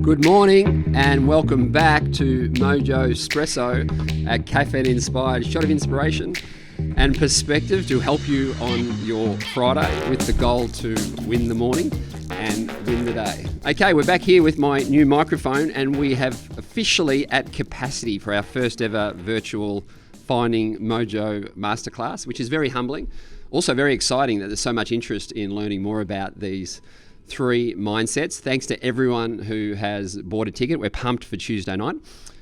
Good morning and welcome back to Mojospresso, a caffeine-inspired shot of inspiration and perspective to help you on your Friday with the goal to win the morning and win the day. Okay, we're back here with my new microphone and we have officially at capacity for our first ever virtual Finding Mojo Masterclass, which is very humbling. Also very exciting that there's so much interest in learning more about these three mindsets. Thanks to everyone who has bought a ticket. We're pumped for Tuesday night.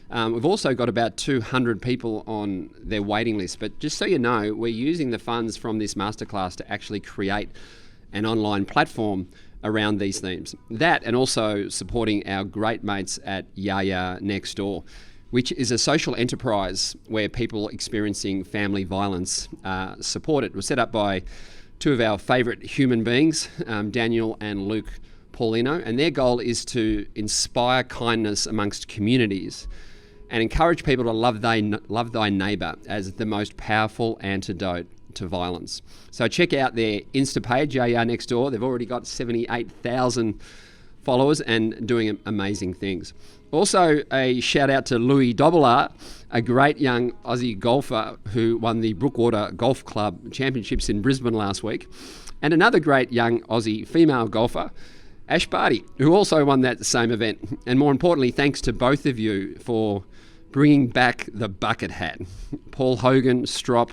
We've also got about 200 people on their waiting list. But just so you know, we're using the funds from this masterclass to actually create an online platform around these themes. That and also supporting our great mates at Yaya Next Door, which is a social enterprise where people experiencing family violence are supported. It was set up by two of our favourite human beings, Daniel and Luke Paulino, and their goal is to inspire kindness amongst communities and encourage people to love thy neighbour as the most powerful antidote to violence. So check out their Insta page, JR Next Door. They've already got 78,000 followers and doing amazing things. Also, a shout out to Louis Dobbelaar, a great young Aussie golfer who won the Brookwater Golf Club Championships in Brisbane last week, and another great young Aussie female golfer, Ash Barty, who also won that same event. And more importantly, thanks to both of you for bringing back the bucket hat. Paul Hogan, Strop,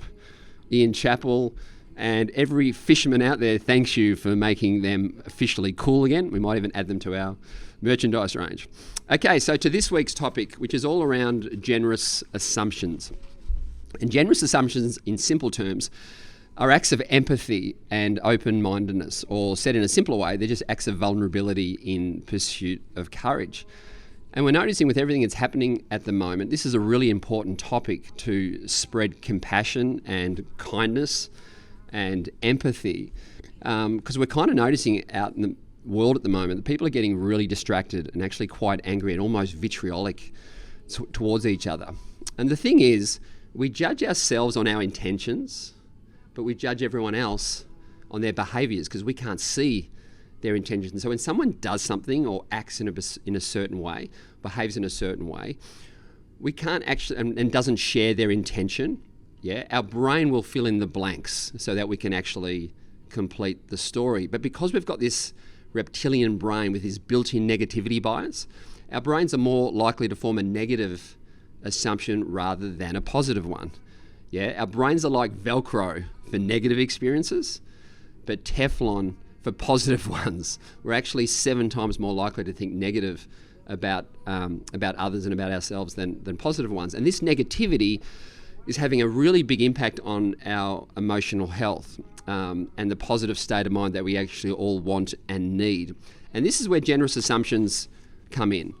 Ian Chappell, and every fisherman out there thanks you for making them officially cool again. We might even add them to our merchandise range. Okay, so to this week's topic, which is all around generous assumptions. And generous assumptions, in simple terms, are acts of empathy and open-mindedness, or said in a simpler way, they're just acts of vulnerability in pursuit of courage. And we're noticing with everything that's happening at the moment, this is a really important topic to spread compassion and kindness and empathy, because we're kind of noticing out in the world at the moment that people are getting really distracted and actually quite angry and almost vitriolic towards each other. And the thing is, we judge ourselves on our intentions, but we judge everyone else on their behaviours because we can't see their intentions. So when someone does something or acts in a certain way, behaves in a certain way, we can't actually, and doesn't share their intention, our brain will fill in the blanks so that we can actually complete the story. But because we've got this reptilian brain with this built-in negativity bias, our brains are more likely to form a negative assumption rather than a positive one. Our brains are like Velcro for negative experiences, but Teflon for positive ones. We're actually 7 times more likely to think negative about others and about ourselves than positive ones. And this negativity is having a really big impact on our emotional health and the positive state of mind that we actually all want and need. And this is where generous assumptions come in,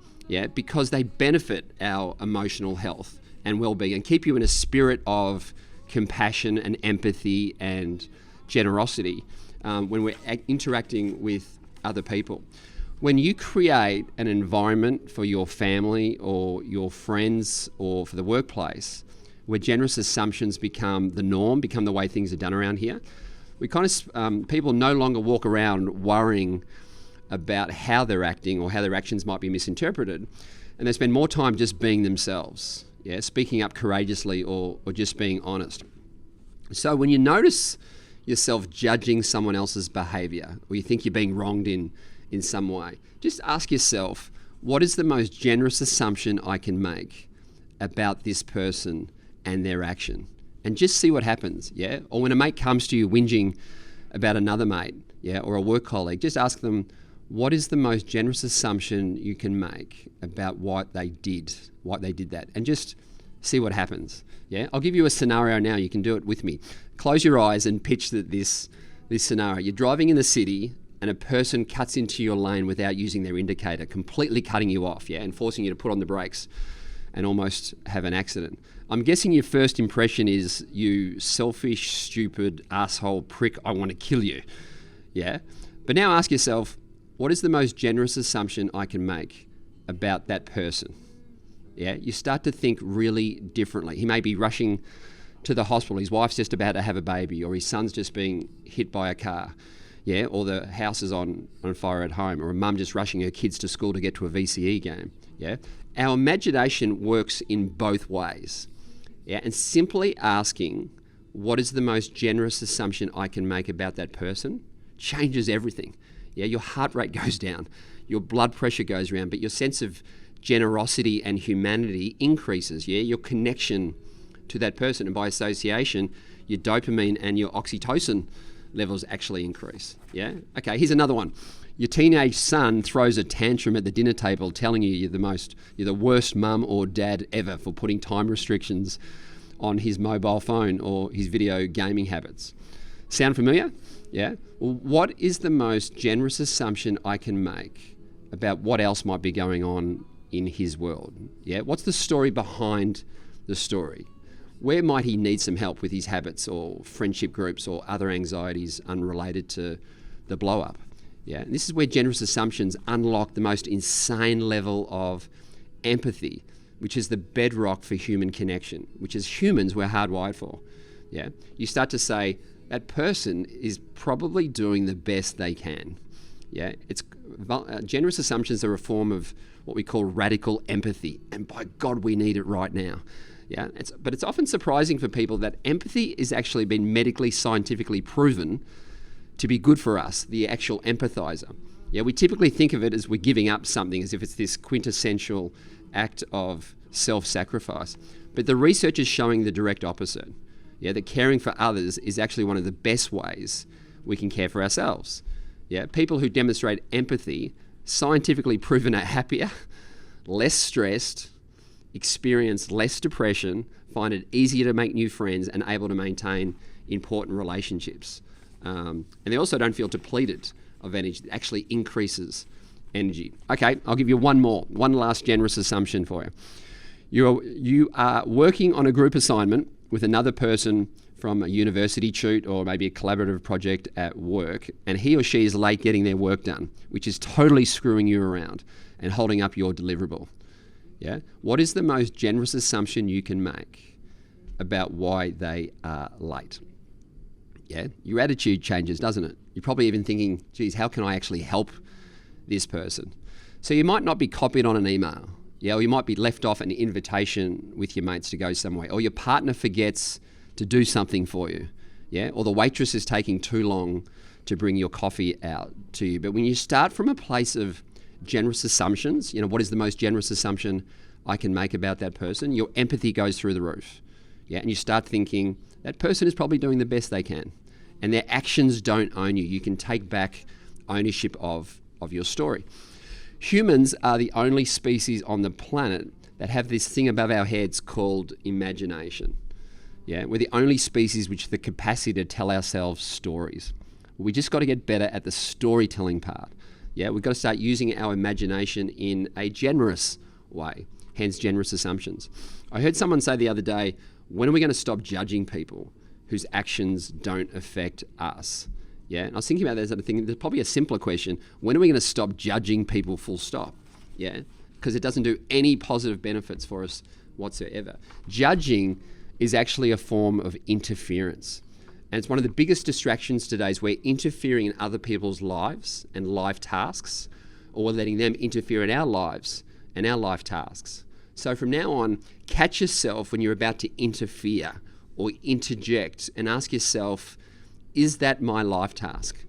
because they benefit our emotional health and well-being and keep you in a spirit of compassion and empathy and generosity when we're interacting with other people. When you create an environment for your family or your friends or for the workplace where generous assumptions become the norm, become the way things are done around here, we kind of people no longer walk around worrying about how they're acting or how their actions might be misinterpreted, and they spend more time just being themselves, speaking up courageously or just being honest. So when you notice yourself judging someone else's behaviour, or you think you're being wronged in some way, just ask yourself, what is the most generous assumption I can make about this person and their action? And just see what happens, Or when a mate comes to you whinging about another mate, or a work colleague, just ask them, what is the most generous assumption you can make about why they did that? And just see what happens, I'll give you a scenario now. You can do it with me. Close your eyes and picture this scenario. You're driving in the city and a person cuts into your lane without using their indicator, completely cutting you off, and forcing you to put on the brakes and almost have an accident. I'm guessing your first impression is, you selfish, stupid, asshole prick, I want to kill you. But now ask yourself, what is the most generous assumption I can make about that person? You start to think really differently. He may be rushing to the hospital, his wife's just about to have a baby, or his son's just being hit by a car. yeah, or the house is on fire at home, or a mum just rushing her kids to school to get to a VCE game, yeah. Our imagination works in both ways, yeah, and simply asking, what is the most generous assumption I can make about that person, changes everything. Yeah, your heart rate goes down, your blood pressure goes around, but your sense of generosity and humanity increases, yeah, your connection to that person, and by association, your dopamine and your oxytocin levels actually increase, yeah? Okay, here's another one. Your teenage son throws a tantrum at the dinner table telling you you're the worst mum or dad ever for putting time restrictions on his mobile phone or his video gaming habits. Sound familiar? Yeah? Well, what is the most generous assumption I can make about what else might be going on in his world? Yeah? What's the story behind the story? Where might he need some help with his habits or friendship groups or other anxieties unrelated to the blow up? Yeah, and this is where generous assumptions unlock the most insane level of empathy, which is the bedrock for human connection, which as humans we're hardwired for. Yeah, you start to say that person is probably doing the best they can. Yeah, generous assumptions are a form of what we call radical empathy, and by God, we need it right now. Yeah, but it's often surprising for people that empathy has actually been medically, scientifically proven to be good for us, the actual empathizer. Yeah, we typically think of it as we're giving up something, as if it's this quintessential act of self-sacrifice. But the research is showing the direct opposite. Yeah, that caring for others is actually one of the best ways we can care for ourselves. Yeah, people who demonstrate empathy, scientifically proven, are happier, less stressed, experience less depression, find it easier to make new friends, and able to maintain important relationships. And they also don't feel depleted of energy. It actually increases energy. Okay, I'll give you one last generous assumption for you. You are working on a group assignment with another person from a university shoot or maybe a collaborative project at work, and he or she is late getting their work done, which is totally screwing you around and holding up your deliverable. Yeah? What is the most generous assumption you can make about why they are late? Yeah? Your attitude changes, doesn't it? You're probably even thinking, geez, how can I actually help this person? So you might not be copied on an email. Yeah, or you might be left off an invitation with your mates to go somewhere, or your partner forgets to do something for you. Yeah? Or the waitress is taking too long to bring your coffee out to you. But when you start from a place of generous assumptions, what is the most generous assumption I can make about that person? Your empathy goes through the roof. Yeah, and you start thinking that person is probably doing the best they can, and their actions don't own you. You can take back ownership of your story. Humans are the only species on the planet that have this thing above our heads called imagination. Yeah, we're the only species which have the capacity to tell ourselves stories. We just got to get better at the storytelling part. Yeah, we've got to start using our imagination in a generous way, hence generous assumptions. I heard someone say the other day, when are we going to stop judging people whose actions don't affect us? Yeah, and I was thinking about that sort of thing. There's probably a simpler question. When are we going to stop judging people full stop? Yeah, because it doesn't do any positive benefits for us whatsoever. Judging is actually a form of interference. And it's one of the biggest distractions today is we're interfering in other people's lives and life tasks, or we're letting them interfere in our lives and our life tasks. So from now on, catch yourself when you're about to interfere or interject and ask yourself, is that my life task?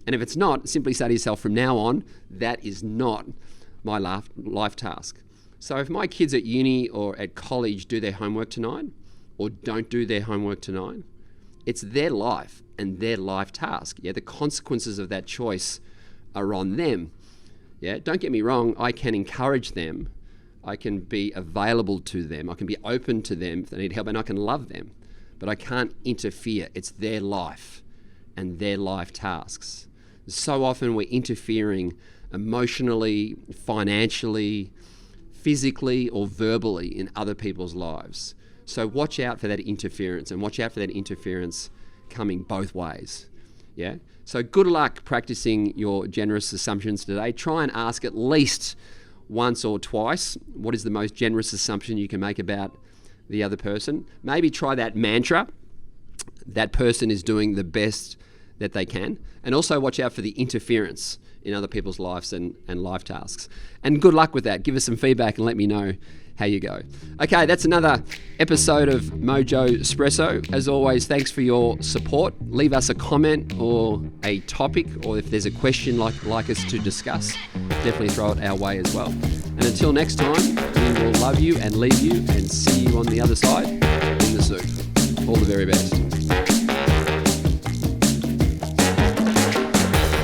And if it's not, simply say to yourself, from now on, that is not my life task. So if my kids at uni or at college do their homework tonight or don't do their homework tonight, it's their life and their life task. Yeah, the consequences of that choice are on them. Yeah, don't get me wrong, I can encourage them. I can be available to them. I can be open to them if they need help, and I can love them. But I can't interfere. It's their life and their life tasks. So often we're interfering emotionally, financially, physically, or verbally in other people's lives. So watch out for that interference, and watch out for that interference coming both ways. Yeah. So good luck practicing your generous assumptions today. Try and ask at least once or twice, what is the most generous assumption you can make about the other person? Maybe try that mantra. That person is doing the best that they can. And also watch out for the interference in other people's lives and life tasks. And good luck with that. Give us some feedback and let me know how you go. Okay, that's another episode of Mojospresso. As always, thanks for your support. Leave us a comment or a topic, or if there's a question like us to discuss, definitely throw it our way as well. And until next time, we will love you and leave you and see you on the other side in the soup. All the very best.